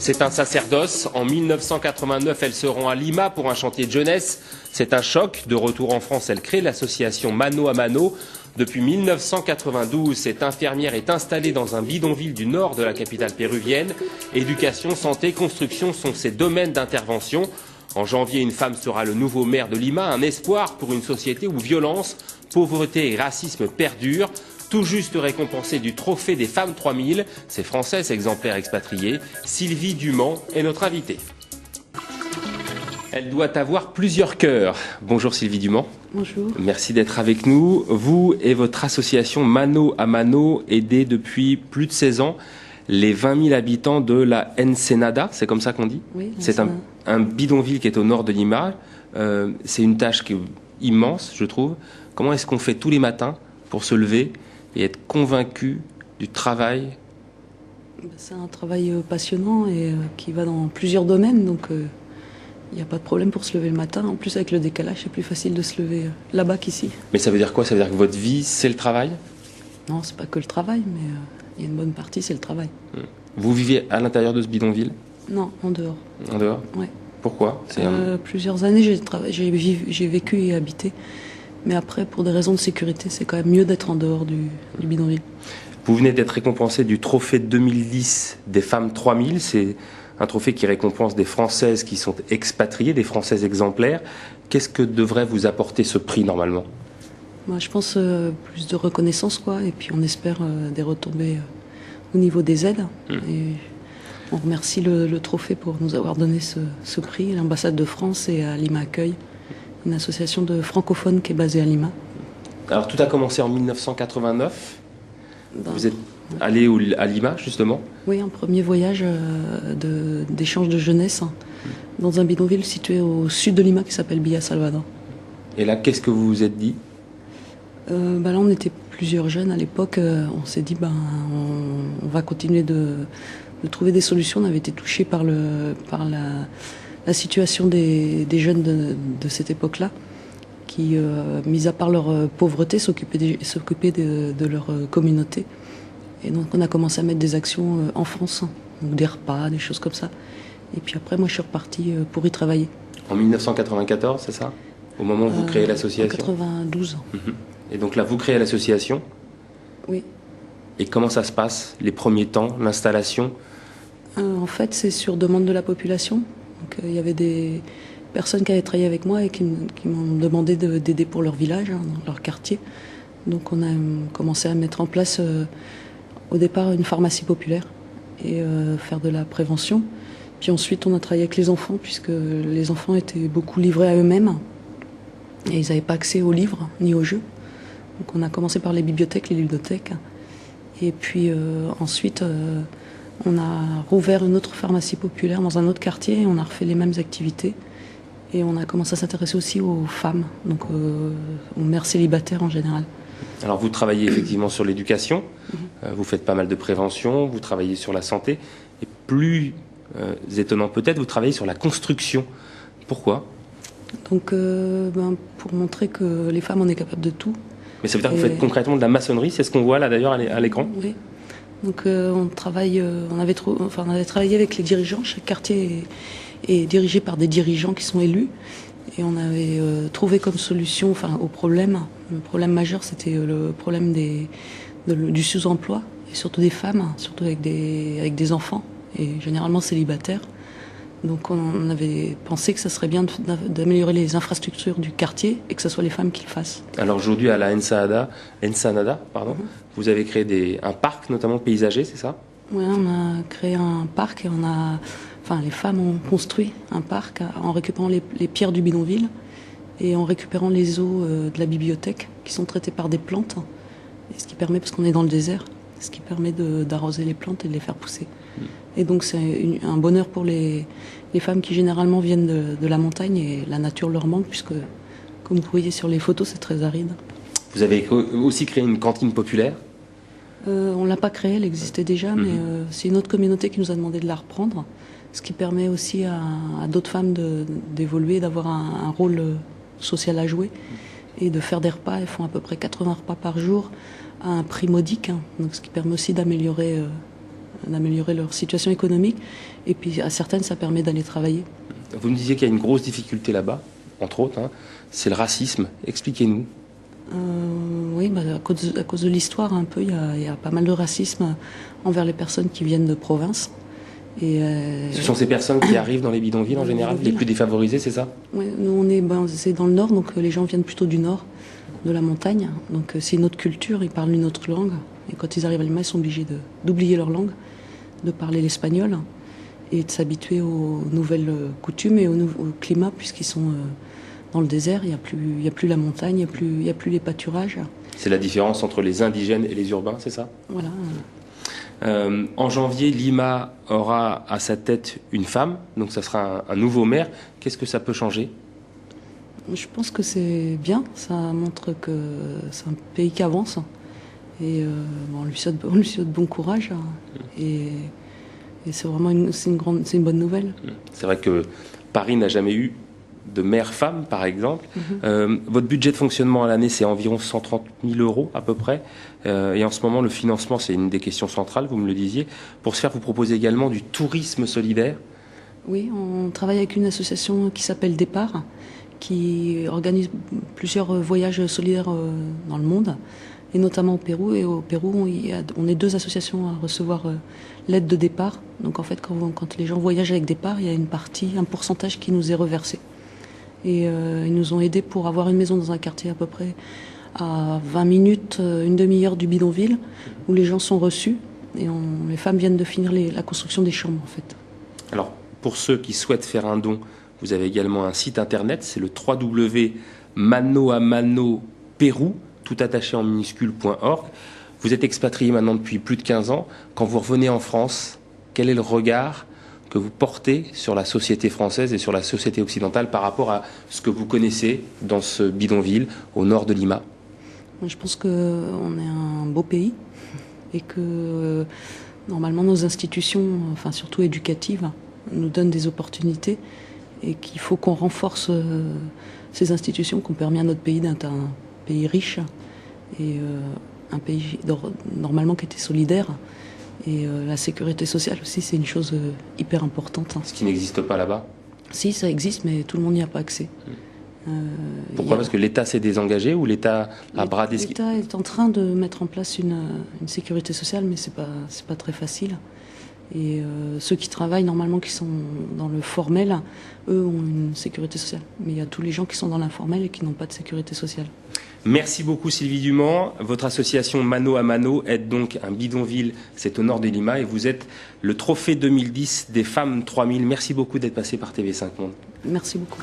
C'est un sacerdoce. En 1989, elle se rend à Lima pour un chantier de jeunesse. C'est un choc. De retour en France, elle crée l'association Mano à Mano. Depuis 1992, cette infirmière est installée dans un bidonville du nord de la capitale péruvienne. Éducation, santé, construction sont ses domaines d'intervention. En janvier, une femme sera le nouveau maire de Lima, un espoir pour une société où violence, pauvreté et racisme perdurent. Tout juste récompensée du trophée des femmes 3000, ces Françaises exemplaires expatriées, Sylvie Dumont est notre invitée. Elle doit avoir plusieurs cœurs. Bonjour Sylvie Dumont. Bonjour. Merci d'être avec nous. Vous et votre association Mano à Mano aidez depuis plus de 16 ans les 20 000 habitants de la Ensenada, c'est comme ça qu'on dit? Oui. C'est un bidonville qui est au nord de Lima. C'est une tâche qui est immense, je trouve. Comment est-ce qu'on fait tous les matins pour se lever et être convaincu du travail? C'est un travail passionnant et qui va dans plusieurs domaines, donc il n'y a pas de problème pour se lever le matin. En plus, avec le décalage, c'est plus facile de se lever là-bas qu'ici. Mais ça veut dire quoi? Ça veut dire que votre vie, c'est le travail? Non, c'est pas que le travail, mais il y a une bonne partie, c'est le travail. Vous vivez à l'intérieur de ce bidonville? Non, en dehors. En dehors? Ouais. Pourquoi? Plusieurs années, j'ai vécu et habité. Mais après, pour des raisons de sécurité, c'est quand même mieux d'être en dehors du bidonville. Vous venez d'être récompensé du trophée 2010 des femmes 3000. C'est un trophée qui récompense des Françaises qui sont expatriées, des Françaises exemplaires. Qu'est-ce que devrait vous apporter ce prix normalement? Moi, je pense plus de reconnaissance, quoi. Et puis on espère des retombées au niveau des aides. Et on remercie le trophée pour nous avoir donné ce prix, l'ambassade de France et à Lima Accueil, une association de francophones qui est basée à Lima. Alors tout a commencé en 1989. Vous êtes allé à Lima, justement? Oui, un premier voyage d'échange de jeunesse dans un bidonville situé au sud de Lima qui s'appelle Villa Salvador. Et là, qu'est-ce que vous vous êtes dit? Là, on était plusieurs jeunes à l'époque. On s'est dit, on va continuer de trouver des solutions. On avait été touchés par la situation des jeunes de cette époque-là, qui, mis à part leur pauvreté, s'occupaient de leur communauté. Et donc on a commencé à mettre des actions en France, donc des repas, des choses comme ça. Et puis après, moi je suis repartie pour y travailler. En 1994, c'est ça? Au moment où vous créez l'association? En 92. Et donc là, vous créez l'association? Oui. Et comment ça se passe, les premiers temps, l'installation? En fait, c'est sur demande de la population. Donc il y avait des personnes qui avaient travaillé avec moi et qui m'ont demandé d'aider pour leur village, dans leur quartier. Donc on a commencé à mettre en place au départ une pharmacie populaire et faire de la prévention. Puis ensuite on a travaillé avec les enfants puisque les enfants étaient beaucoup livrés à eux-mêmes et ils n'avaient pas accès aux livres ni aux jeux. Donc on a commencé par les bibliothèques, les ludothèques. Et puis ensuite on a rouvert une autre pharmacie populaire dans un autre quartier et on a refait les mêmes activités. Et on a commencé à s'intéresser aussi aux femmes, donc aux mères célibataires en général. Alors vous travaillez effectivement sur l'éducation, vous faites pas mal de prévention, vous travaillez sur la santé, et plus étonnant peut-être, vous travaillez sur la construction. Pourquoi? Donc pour montrer que les femmes, on est capable de tout. Mais ça veut dire que vous faites concrètement de la maçonnerie, c'est ce qu'on voit là d'ailleurs à l'écran? Oui. Donc on avait travaillé avec les dirigeants, chaque quartier est dirigé par des dirigeants qui sont élus. Et on avait trouvé comme solution au problème. Le problème majeur, c'était le problème du sous-emploi, et surtout des femmes, surtout avec des enfants, et généralement célibataires. Donc on avait pensé que ça serait bien d'améliorer les infrastructures du quartier et que ce soit les femmes qui le fassent. Alors aujourd'hui, à la Ensenada, vous avez créé un parc, notamment paysager, c'est ça? Oui, on a créé un parc et les femmes ont construit un parc en récupérant les pierres du bidonville et en récupérant les eaux de la bibliothèque qui sont traitées par des plantes. Et ce qui permet, parce qu'on est dans le désert, ce qui permet d'arroser les plantes et de les faire pousser. Et donc c'est un bonheur pour les femmes qui généralement viennent de la montagne et la nature leur manque puisque, comme vous voyez sur les photos, c'est très aride. Vous avez aussi créé une cantine populaire? On ne l'a pas créée, elle existait déjà, mais c'est une autre communauté qui nous a demandé de la reprendre. Ce qui permet aussi à d'autres femmes d'évoluer, d'avoir un rôle social à jouer et de faire des repas. Elles font à peu près 80 repas par jour à un prix modique, donc ce qui permet aussi d'améliorer d'améliorer leur situation économique. Et puis à certaines, ça permet d'aller travailler. Vous me disiez qu'il y a une grosse difficulté là-bas, entre autres, hein, c'est le racisme. Expliquez-nous. Oui, à cause de l'histoire, un peu, il y a pas mal de racisme envers les personnes qui viennent de province. Et ce sont ces personnes qui arrivent dans les bidonvilles en général, les plus défavorisées, c'est ça? Oui, nous c'est dans le nord, donc les gens viennent plutôt du nord, de la montagne. Donc c'est une autre culture, ils parlent une autre langue. Et quand ils arrivent à Lima, ils sont obligés d'oublier leur langue, de parler l'espagnol et de s'habituer aux nouvelles coutumes et au climat, puisqu'ils sont dans le désert, il n'y a plus la montagne, il n'y a plus les pâturages. C'est la différence entre les indigènes et les urbains, c'est ça? Voilà. En janvier, Lima aura à sa tête une femme, donc ça sera un nouveau maire. Qu'est-ce que ça peut changer? Je pense que c'est bien, ça montre que c'est un pays qui avance. Et on lui souhaite bon courage. Et c'est vraiment une bonne nouvelle. C'est vrai que Paris n'a jamais eu de maire femme, par exemple. Votre budget de fonctionnement à l'année, c'est environ 130 000 euros à peu près. Et en ce moment, le financement, c'est une des questions centrales, vous me le disiez. Pour ce faire, vous proposez également du tourisme solidaire. Oui, on travaille avec une association qui s'appelle Départ, qui organise plusieurs voyages solidaires dans le monde, et notamment au Pérou. Et au Pérou, on est 2 associations à recevoir l'aide de Départ. Donc en fait, quand les gens voyagent avec Départ, il y a un pourcentage qui nous est reversé. Et ils nous ont aidés pour avoir une maison dans un quartier à peu près à 20 minutes, une demi-heure du bidonville, où les gens sont reçus. Et les femmes viennent de finir la construction des chambres, en fait. Alors, pour ceux qui souhaitent faire un don, vous avez également un site internet, c'est le www.manoamanoperou, tout attaché en minuscule.org. Vous êtes expatrié maintenant depuis plus de 15 ans. Quand vous revenez en France, quel est le regard que vous portez sur la société française et sur la société occidentale par rapport à ce que vous connaissez dans ce bidonville au nord de Lima? Je pense qu'on est un beau pays et que normalement nos institutions, enfin surtout éducatives, nous donnent des opportunités et qu'il faut qu'on renforce ces institutions qui ont permis à notre pays d'être un pays riche et un pays normalement qui était solidaire. Et la sécurité sociale aussi, c'est une chose hyper importante. Ce qui n'existe pas là-bas? Si, ça existe, mais tout le monde n'y a pas accès. Pourquoi? Parce que l'État s'est désengagé ou l'État a bradé? L'État est en train de mettre en place une sécurité sociale, mais c'est pas très facile. Et ceux qui travaillent normalement, qui sont dans le formel, eux ont une sécurité sociale. Mais il y a tous les gens qui sont dans l'informel et qui n'ont pas de sécurité sociale. Merci beaucoup Sylvie Dumont. Votre association Mano à Mano aide donc un bidonville, c'est au nord de Lima, et vous êtes le trophée 2010 des femmes 3000. Merci beaucoup d'être passé par TV5 Monde. Merci beaucoup.